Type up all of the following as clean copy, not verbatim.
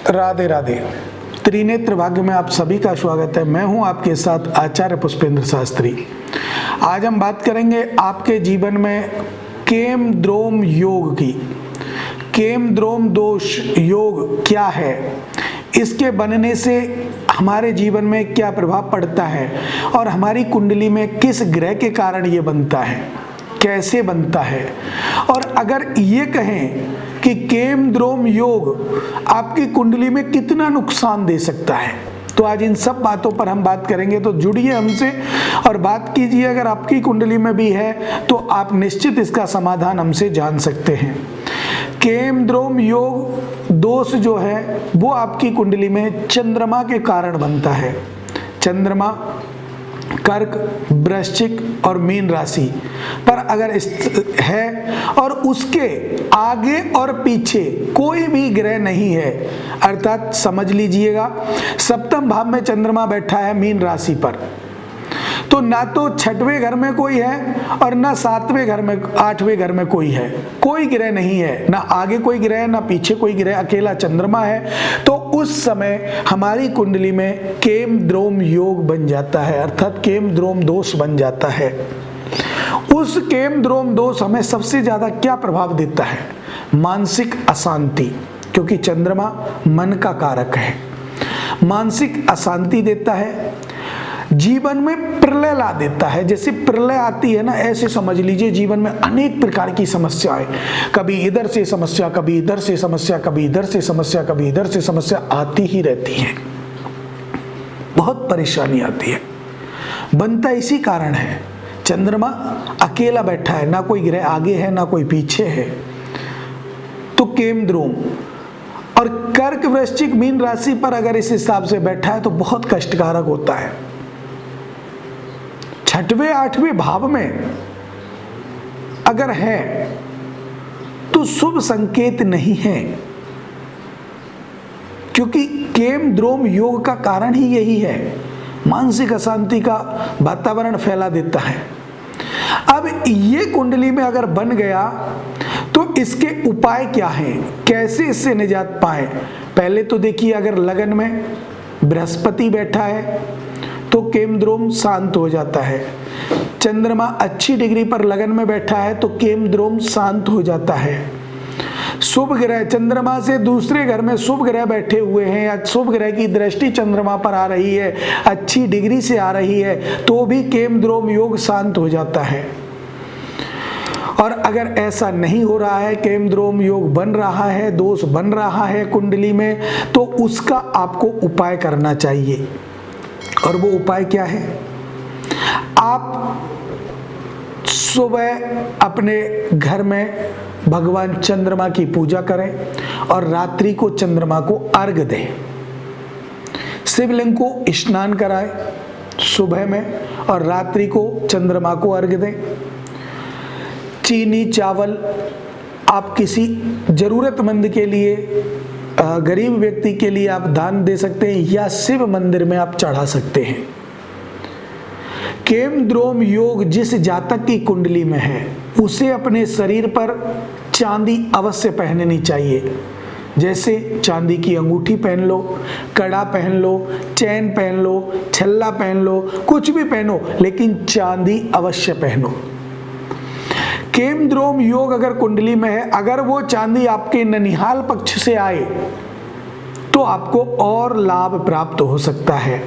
राधे राधे। त्रिनेत्र भाग्य में आप सभी का स्वागत है। मैं हूं आपके साथ आचार्य पुष्पेंद्र शास्त्री। आज हम बात करेंगे आपके जीवन में केम द्रोम योग की। केम द्रोम दोष योग क्या है, इसके बनने से हमारे जीवन में क्या प्रभाव पड़ता है और हमारी कुंडली में किस ग्रह के कारण ये बनता है, कैसे बनता है। और अगर ये कहें कि केम द्रोम योग आपकी कुंडली में कितना नुकसान दे सकता है, तो आज इन सब बातों पर हम बात करेंगे। तो जुड़िए हमसे और बात कीजिए। अगर आपकी कुंडली में भी है तो आप निश्चित इसका समाधान हमसे जान सकते हैं। केम द्रोम योग दोष जो है वो आपकी कुंडली में चंद्रमा के कारण बनता है। चंद्रमा कर्क, वृश्चिक और मीन राशि पर अगर है और उसके आगे और पीछे कोई भी ग्रह नहीं है, अर्थात समझ लीजिएगा सप्तम भाव में चंद्रमा बैठा है मीन राशि पर, तो ना तो छठवें घर में कोई है और ना सातवें घर में, आठवें घर में कोई है, कोई ग्रह नहीं है, ना आगे कोई ग्रह है ना पीछे कोई ग्रह, अकेला चंद्रमा है। तो उस समय हमारी कुंडली में केम द्रोम योग बन जाता है, अर्थात केम द्रोम दोष बन जाता है। उस केम द्रोम दोष हमें सबसे ज्यादा क्या प्रभाव देता है? मानसिक अशांति, क्योंकि चंद्रमा मन का कारक है। मानसिक अशांति देता है, जीवन में प्रलय ला देता है। जैसे प्रलय आती है ना, ऐसे समझ लीजिए जीवन में अनेक प्रकार की समस्याएं, कभी इधर से समस्या, कभी इधर से समस्या, कभी इधर से समस्या, कभी इधर से समस्या आती ही रहती है। बहुत परेशानी आती है। बनता इसी कारण है, चंद्रमा अकेला बैठा है, ना कोई ग्रह आगे है ना कोई पीछे है, तो केम द्रोम। और कर्क, वृश्चिक, मीन राशि पर अगर इस हिसाब से बैठा है तो बहुत कष्टकारक होता है। छठवें आठवें भाव में अगर है तो शुभ संकेत नहीं है, क्योंकि केम द्रोम योग का कारण ही यही है, मानसिक अशांति का वातावरण फैला देता है। अब ये कुंडली में अगर बन गया तो इसके उपाय क्या हैं, कैसे इससे निजात पाए? पहले तो देखिए, अगर लगन में बृहस्पति बैठा है तो केम द्रोम शांत हो जाता है। चंद्रमा अच्छी डिग्री पर लगन में बैठा है तो केम द्रोम शांत हो जाता है। शुभ ग्रह चंद्रमा से दूसरे घर में शुभ ग्रह बैठे हुए हैं या शुभ ग्रह की दृष्टि चंद्रमा पर आ रही है, अच्छी डिग्री से आ रही है, तो भी केम द्रोम योग शांत हो जाता है। और अगर ऐसा नहीं हो रहा है, केम द्रोम योग बन रहा है, दोष बन रहा है कुंडली में, तो उसका आपको उपाय करना चाहिए। और वो उपाय क्या है? आप सुबह अपने घर में भगवान चंद्रमा की पूजा करें और रात्रि को चंद्रमा को अर्घ्य दें। शिवलिंग को स्नान कराएं सुबह में और रात्रि को चंद्रमा को अर्घ्य दें। चीनी चावल आप किसी जरूरतमंद के लिए, गरीब व्यक्ति के लिए आप दान दे सकते हैं या शिव मंदिर में आप चढ़ा सकते हैं। केम द्रोम योग जिस जातक की कुंडली में है उसे अपने शरीर पर चांदी अवश्य पहननी चाहिए। जैसे चांदी की अंगूठी पहन लो, कड़ा पहन लो, चैन पहन लो, छल्ला पहन लो, कुछ भी पहनो, लेकिन चांदी अवश्य पहनो। केम द्रोम योग अगर कुंडली में है, अगर वो चांदी आपके ननिहाल पक्ष से आए तो आपको और लाभ प्राप्त हो सकता है।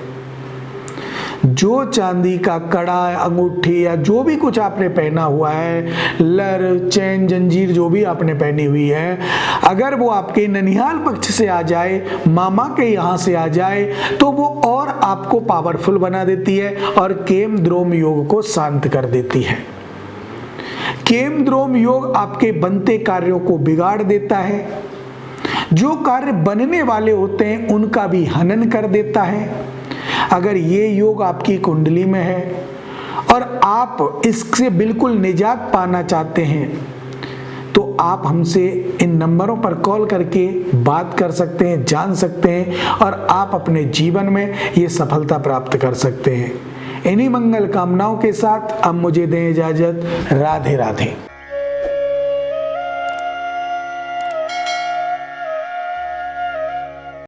जो चांदी का कड़ा, अंगूठी या जो भी कुछ आपने पहना हुआ है, लर, चैन, जंजीर जो भी आपने पहनी हुई है, अगर वो आपके ननिहाल पक्ष से आ जाए, मामा के यहाँ से आ जाए, तो वो और आपको पावरफुल बना देती है और केम द्रोम योग को शांत कर देती है। केम द्रोम योग आपके बनते कार्यों को बिगाड़ देता है, जो कार्य बनने वाले होते हैं उनका भी हनन कर देता है। अगर ये योग आपकी कुंडली में है और आप इससे बिल्कुल निजात पाना चाहते हैं तो आप हमसे इन नंबरों पर कॉल करके बात कर सकते हैं, जान सकते हैं और आप अपने जीवन में ये सफलता प्राप्त कर सकते हैं। इन्हीं मंगल कामनाओं के साथ अब मुझे दें इजाजत। राधे राधे।